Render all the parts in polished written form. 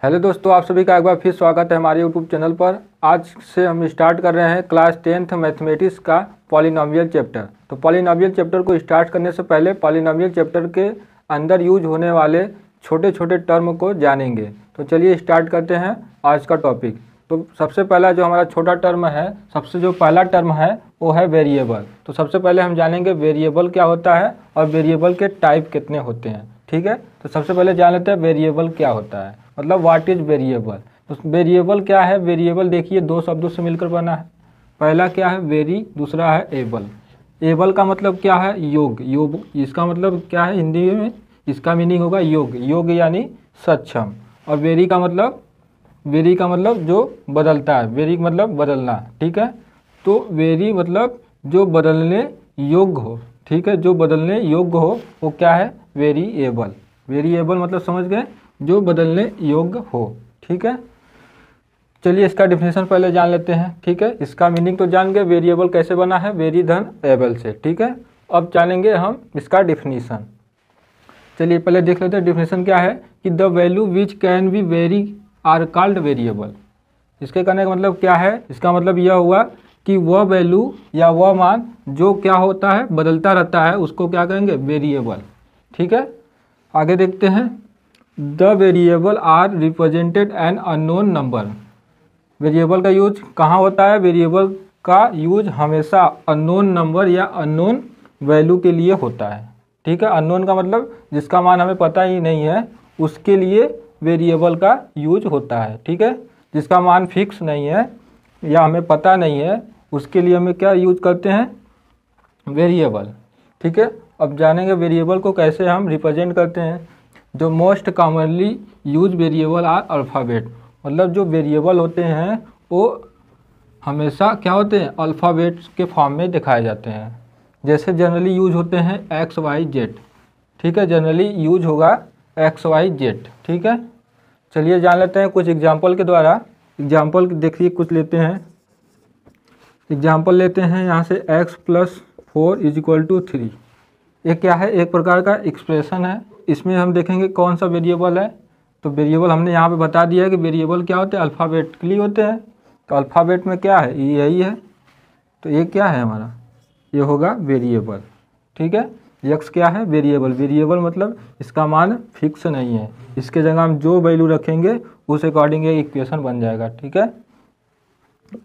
Hello दोस्तों, आप सभी का एक बार फिर स्वागत है हमारे यूट्यूब चैनल पर। आज से हम स्टार्ट कर रहे हैं क्लास 10th मैथमेटिक्स का पॉलिनोमियल चैप्टर। तो पॉलिनोमियल चैप्टर को स्टार्ट करने से पहले पॉलिनोमियल चैप्टर के अंदर यूज होने वाले छोटे छोटे टर्म को जानेंगे। तो चलिए स्टार्ट करते हैं आज का टॉपिक। तो सबसे पहला जो हमारा छोटा टर्म है, सबसे जो पहला टर्म है वो है वेरिएबल। तो सबसे पहले हम जानेंगे वेरिएबल क्या होता है और वेरिएबल के टाइप कितने होते हैं। ठीक है, तो सबसे पहले जान लेते हैं वेरिएबल क्या होता है, मतलब व्हाट इज वेरिएबल। तो वेरिएबल क्या है? वेरिएबल देखिए दो शब्दों से मिलकर बना है। पहला क्या है? वेरी, दूसरा है एबल। एबल का मतलब क्या है? योग। योग इसका मतलब क्या है हिंदी में? इसका मीनिंग होगा योग। योग यानी सक्षम। और वेरी का मतलब जो बदलता है। वेरी मतलब बदलना। ठीक है, तो वेरी मतलब जो बदलने योग्य हो। ठीक है, जो बदलने योग्य हो वो क्या है? वेरिएबल। वेरिएबल मतलब समझ गए, जो बदलने योग्य हो। ठीक है, चलिए इसका डिफिनेशन पहले जान लेते हैं। ठीक है, इसका मीनिंग तो जान गए, वेरिएबल कैसे बना है? वेरी धन एबल से। ठीक है, अब जानेंगे हम इसका डिफिनीशन। चलिए पहले देख लेते हैं डिफिनेशन क्या है कि the value which can be vary are called variable. इसके कहने का मतलब क्या है? इसका मतलब यह हुआ कि वह वैल्यू या वह मान जो क्या होता है, बदलता रहता है, उसको क्या कहेंगे? वेरिएबल। ठीक है, आगे देखते हैं। The variable are represented an unknown number. Variable का यूज कहाँ होता है? वेरिएबल का यूज हमेशा अननोन नंबर या अननोन वैल्यू के लिए होता है। ठीक है, अननोन का मतलब जिसका मान हमें पता ही नहीं है, उसके लिए वेरिएबल का यूज होता है। ठीक है, जिसका मान फिक्स नहीं है या हमें पता नहीं है, उसके लिए हमें क्या यूज करते हैं? वेरिएबल। ठीक है, अब जानेंगे वेरिएबल को कैसे हम रिप्रेजेंट करते हैं। जो most commonly use variable are alphabet. मतलब जो वेरिएबल होते हैं वो हमेशा क्या होते हैं? अल्फ़ाबेट के फॉर्म में दिखाए जाते हैं। जैसे जनरली यूज होते हैं एक्स वाई जेड। ठीक है, जनरली यूज होगा एक्स वाई जेड। ठीक है, चलिए जान लेते हैं कुछ एग्जाम्पल के द्वारा। एग्जाम्पल देखिए कुछ लेते हैं। एग्जाम्पल लेते हैं यहाँ से x+4 = 3। ये क्या है? एक प्रकार का एक्सप्रेशन है। इसमें हम देखेंगे कौन सा वेरिएबल है। तो वेरिएबल हमने यहाँ पे बता दिया है कि वेरिएबल क्या होते हैं? अल्फ़ाबेटिकली होते हैं। तो अल्फ़ाबेट में क्या है? यही है। तो ये क्या है हमारा? ये होगा वेरिएबल। ठीक है, यक्स क्या है? वेरिएबल। वेरिएबल मतलब इसका मान फिक्स नहीं है, इसके जगह हम जो वैल्यू रखेंगे उस अकॉर्डिंग ये इक्वेशन बन जाएगा। ठीक है,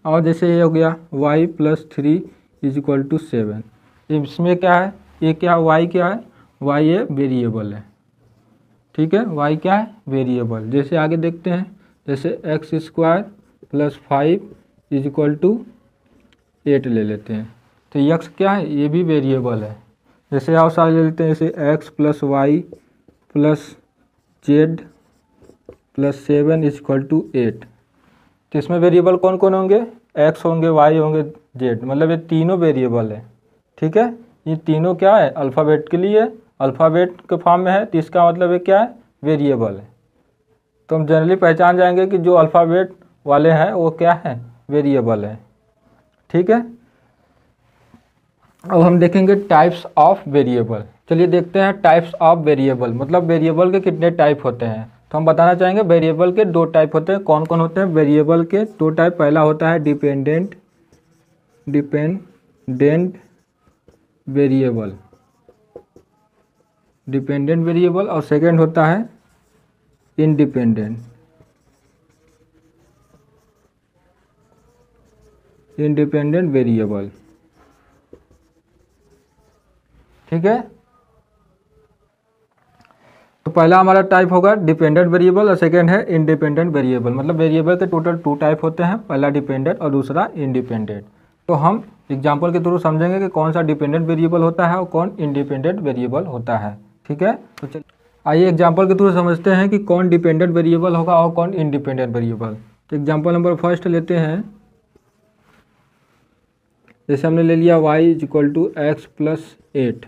और जैसे ये हो गया y+3 = 7। इसमें क्या है? ये क्या? y क्या है? y ये वेरिएबल है। ठीक है, y क्या है? वेरिएबल। जैसे आगे देखते हैं, जैसे x² + 5 = 8 ले लेते हैं। तो x क्या है? ये भी वेरिएबल है। जैसे और सारे ले लेते हैं, जैसे x + y + z + 7 = 8। तो इसमें वेरिएबल कौन कौन होंगे? x होंगे, y होंगे, z। मतलब ये तीनों वेरिएबल है। ठीक है, ये तीनों क्या है? अल्फ़ाबेट के लिए, अल्फ़ाबेट के फॉर्म में है, तो इसका मतलब ये क्या है? वेरिएबल है। तो हम जनरली पहचान जाएंगे कि जो अल्फ़ाबेट वाले हैं वो क्या है? वेरिएबल है। ठीक है, अब हम देखेंगे टाइप्स ऑफ वेरिएबल। चलिए देखते हैं टाइप्स ऑफ वेरिएबल, मतलब वेरिएबल के कितने टाइप होते हैं। तो हम बताना चाहेंगे वेरिएबल के दो टाइप होते हैं। कौन कौन होते हैं? वेरिएबल के दो टाइप। पहला होता है डिपेंडेंट वेरिएबल, डिपेंडेंट वेरिएबल। और सेकंड होता है इंडिपेंडेंट वेरिएबल। ठीक है, तो पहला हमारा टाइप होगा डिपेंडेंट वेरिएबल और सेकंड है इंडिपेंडेंट वेरिएबल। मतलब वेरिएबल के टोटल 2 टाइप होते हैं, पहला डिपेंडेंट और दूसरा इंडिपेंडेंट। तो हम एग्जांपल के थ्रू समझेंगे कि कौन सा डिपेंडेंट वेरिएबल होता है और कौन इंडिपेंडेंट वेरिएबल होता है। ठीक है, तो चलिए आइए एग्जांपल के थ्रू समझते हैं कि कौन डिपेंडेंट वेरिएबल होगा और कौन इंडिपेंडेंट वेरिएबल। तो एग्जाम्पल नंबर फर्स्ट लेते हैं। जैसे हमने ले लिया y = x + 8।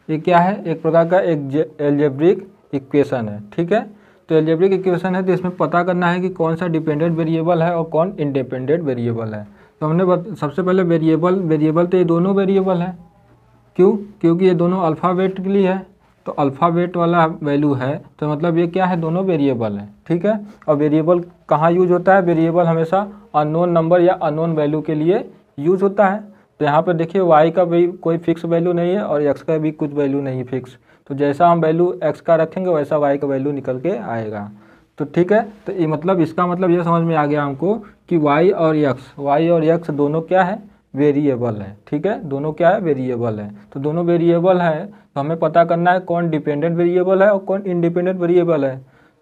ये क्या है? एक प्रकार का एक एल्जेब्रिक इक्वेशन है। ठीक है, तो एल्जेब्रिक इक्वेशन है, तो इसमें पता करना है कि कौन सा डिपेंडेंट वेरिएबल है और कौन इंडिपेंडेंट वेरिएबल है। तो हमने सबसे पहले वेरिएबल तो ये दोनों वेरिएबल हैं। क्यों? क्योंकि ये दोनों अल्फ़ाबेटिकली है। तो अल्फ़ाबेट वाला वैल्यू है, तो मतलब ये क्या है, दोनों वेरिएबल है। ठीक है, और वेरिएबल कहाँ यूज होता है, वेरिएबल हमेशा अननोन नंबर या अननोन वैल्यू के लिए यूज होता है। तो यहाँ पर देखिए y का भी कोई फिक्स वैल्यू नहीं है और x का भी कुछ वैल्यू नहीं है फिक्स, तो जैसा हम वैल्यू x का रखेंगे वैसा y का वैल्यू निकल के आएगा। तो ठीक है, तो ये मतलब इसका मतलब ये समझ में आ गया हमको कि y और x दोनों क्या है, वेरिएबल है। ठीक है, दोनों क्या है, वेरिएबल है। तो दोनों वेरिएबल है तो हमें पता करना है कौन डिपेंडेंट वेरिएबल है और कौन इंडिपेंडेंट वेरिएबल है।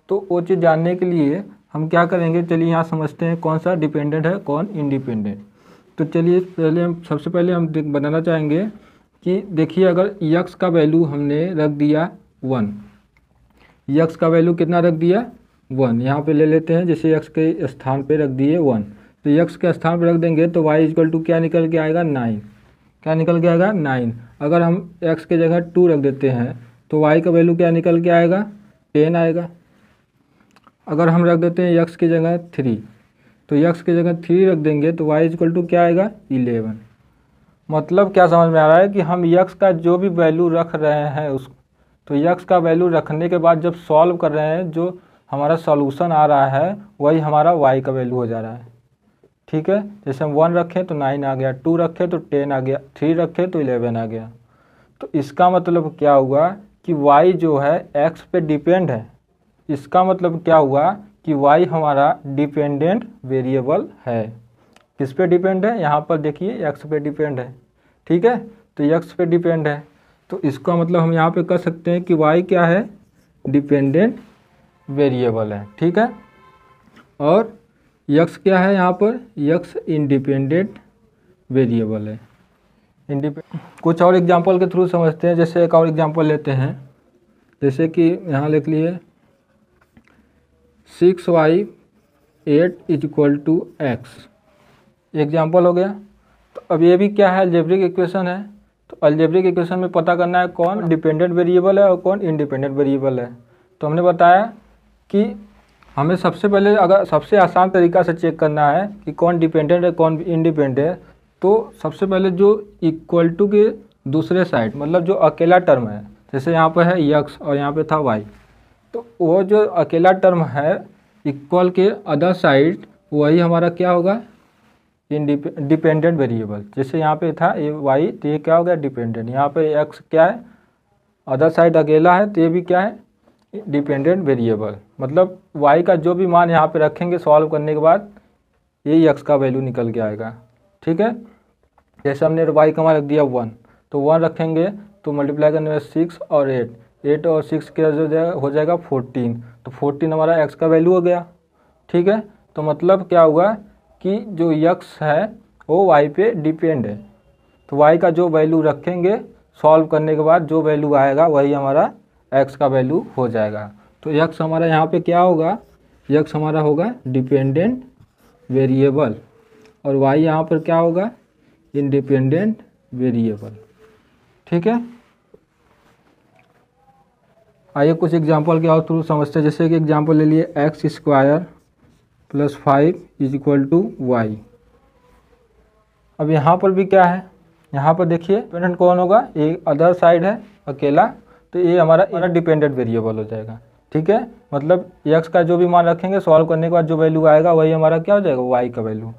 तो वो चीज़ जानने के लिए हम क्या करेंगे, चलिए यहाँ समझते हैं कौन सा डिपेंडेंट है कौन इंडिपेंडेंट। तो चलिए सबसे पहले हम बताना चाहेंगे कि देखिए अगर x का वैल्यू हमने रख दिया 1, x का वैल्यू कितना रख दिया 1, यहाँ पे ले लेते हैं, जैसे x के स्थान पे रख दिए 1, तो x के स्थान पे रख देंगे तो y इक्वल टू क्या निकल के आएगा 9, क्या निकल के आएगा 9। अगर हम x के जगह 2 रख देते हैं तो y का वैल्यू क्या निकल के आएगा 10 आएगा। अगर हम रख देते हैं x की जगह 3, तो x की जगह 3 रख देंगे तो y इक्वल टू क्या आएगा 11। मतलब क्या समझ में आ रहा है कि हम x का जो भी वैल्यू रख रहे हैं तो x का वैल्यू रखने के बाद जब सॉल्व कर रहे हैं जो हमारा सॉल्यूशन आ रहा है वही हमारा y का वैल्यू हो जा रहा है। ठीक है, जैसे हम 1 रखें तो 9 आ गया, 2 रखें तो 10 आ गया, 3 रखें तो 11 आ गया। तो इसका मतलब क्या हुआ कि y जो है x पे डिपेंड है। इसका मतलब क्या हुआ कि y हमारा डिपेंडेंट वेरिएबल है। किस पे डिपेंड है, यहाँ पर देखिए x पे डिपेंड है। ठीक है, तो x पे डिपेंड है, तो इसका मतलब हम यहाँ पे कर सकते हैं कि y क्या है, डिपेंडेंट वेरिएबल है। ठीक है, और x क्या है, यहाँ पर x इंडिपेंडेंट वेरिएबल है। कुछ और एग्जांपल के थ्रू समझते हैं। जैसे एक और एग्जांपल लेते हैं, जैसे कि यहाँ लिख लिए 6y 8 equal to x, example हो गया। तो अब ये भी क्या है, अलजेब्रिक इक्वेशन है। तो अलजेब्रिक इक्वेशन में पता करना है कौन डिपेंडेंट वेरिएबल है और कौन इंडिपेंडेंट वेरिएबल है। तो हमने बताया कि हमें सबसे पहले अगर सबसे आसान तरीका से चेक करना है कि कौन डिपेंडेंट है कौन इंडिपेंडेंट है, तो सबसे पहले जो इक्वल टू के दूसरे साइड मतलब जो अकेला टर्म है, जैसे यहाँ पर है x और यहाँ पे था y, तो वो जो अकेला टर्म है इक्वल के अदर साइड वही हमारा क्या होगा, डिपेंडेंट वेरिएबल। जैसे यहाँ पे था ये y, तो ये क्या हो गया डिपेंडेंट। यहाँ पे x क्या है, अदर साइड अकेला है, तो ये भी क्या है डिपेंडेंट वेरिएबल। मतलब y का जो भी मान यहाँ पे रखेंगे सॉल्व करने के बाद यही x का वैल्यू निकल के आएगा। ठीक है, जैसे हमने y का मान रख दिया 1, तो 1 रखेंगे तो मल्टीप्लाई करने में 6 और 8 और 6 के हो जाएगा 14, तो 14 हमारा x का वैल्यू हो गया। ठीक है, तो मतलब क्या हुआ कि जो x है वो y पे डिपेंड है, तो y का जो वैल्यू रखेंगे सॉल्व करने के बाद जो वैल्यू आएगा वही हमारा x का वैल्यू हो जाएगा। तो x हमारा यहाँ पे क्या होगा, x हमारा होगा डिपेंडेंट वेरिएबल और y यहाँ पर क्या होगा, इंडिपेंडेंट वेरिएबल। ठीक है, आइए कुछ एग्जांपल के और थ्रू समझते हैं। जैसे कि एग्जांपल ले लिए x square plus 5 is equal to y। अब यहाँ पर भी क्या है, यहाँ पर देखिए डिपेंडेंट कौन होगा, ये अदर साइड है अकेला, तो ये हमारा डिपेंडेंट वेरिएबल हो जाएगा। ठीक है, मतलब x का जो भी मान रखेंगे सॉल्व करने के बाद जो वैल्यू आएगा वही हमारा क्या हो जाएगा, y का वैल्यू।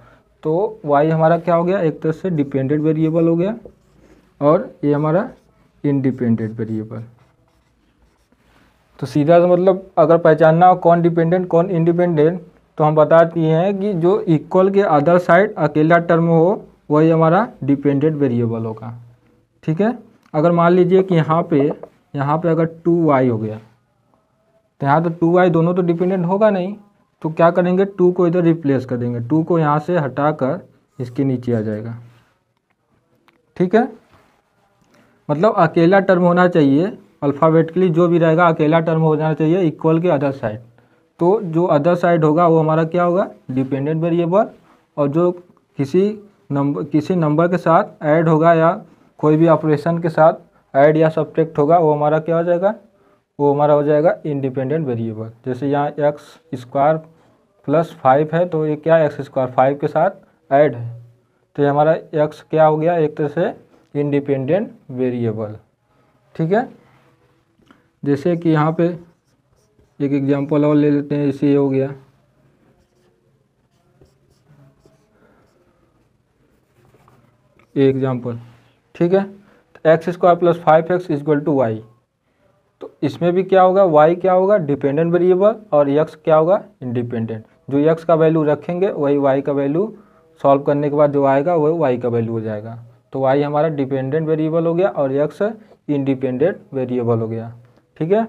तो y हमारा क्या हो गया, एक तरह से डिपेंडेंट वेरिएबल हो गया और ये हमारा इंडिपेंडेंट वेरिएबल। तो सीधा सा मतलब अगर पहचानना हो कौन डिपेंडेंट कौन इंडिपेंडेंट, तो हम बता दिए हैं कि जो इक्वल के अदर साइड अकेला टर्म हो वही हमारा डिपेंडेंट वेरिएबल होगा। ठीक है, अगर मान लीजिए कि यहाँ पे अगर 2y हो गया, तो यहाँ तो 2y दोनों तो डिपेंडेंट होगा नहीं, तो क्या करेंगे 2 को इधर रिप्लेस कर देंगे, 2 को यहाँ से हटाकर इसके नीचे आ जाएगा। ठीक है, मतलब अकेला टर्म होना चाहिए, अल्फ़ाबेटिकली जो भी रहेगा अकेला टर्म हो जाना चाहिए इक्वल के अदर साइड। तो जो अदर साइड होगा वो हमारा क्या होगा, डिपेंडेंट वेरिएबल, और जो किसी नंबर के साथ ऐड होगा या कोई भी ऑपरेशन के साथ ऐड या सब्ट्रैक्ट होगा वो हमारा क्या हो जाएगा, वो हमारा हो जाएगा इंडिपेंडेंट वेरिएबल। जैसे यहाँ x स्क्वायर प्लस 5 है, तो ये क्या x स्क्वायर 5 के साथ ऐड है, तो ये हमारा x क्या हो गया, एक तरह से इंडिपेंडेंट वेरिएबल। ठीक है, जैसे कि यहाँ पे एक एग्जांपल और ले लेते हैं, इसे हो गया एग्जाम्पल, ठीक है। तो x square plus 5x equal to y, तो इसमें भी क्या होगा, y क्या होगा डिपेंडेंट वेरिएबल और x क्या होगा इंडिपेंडेंट। जो x का वैल्यू रखेंगे वही y का वैल्यू सॉल्व करने के बाद जो आएगा वही y का वैल्यू हो जाएगा। तो y हमारा डिपेंडेंट वेरिएबल हो गया और x इंडिपेंडेंट वेरिएबल हो गया, ठीक है।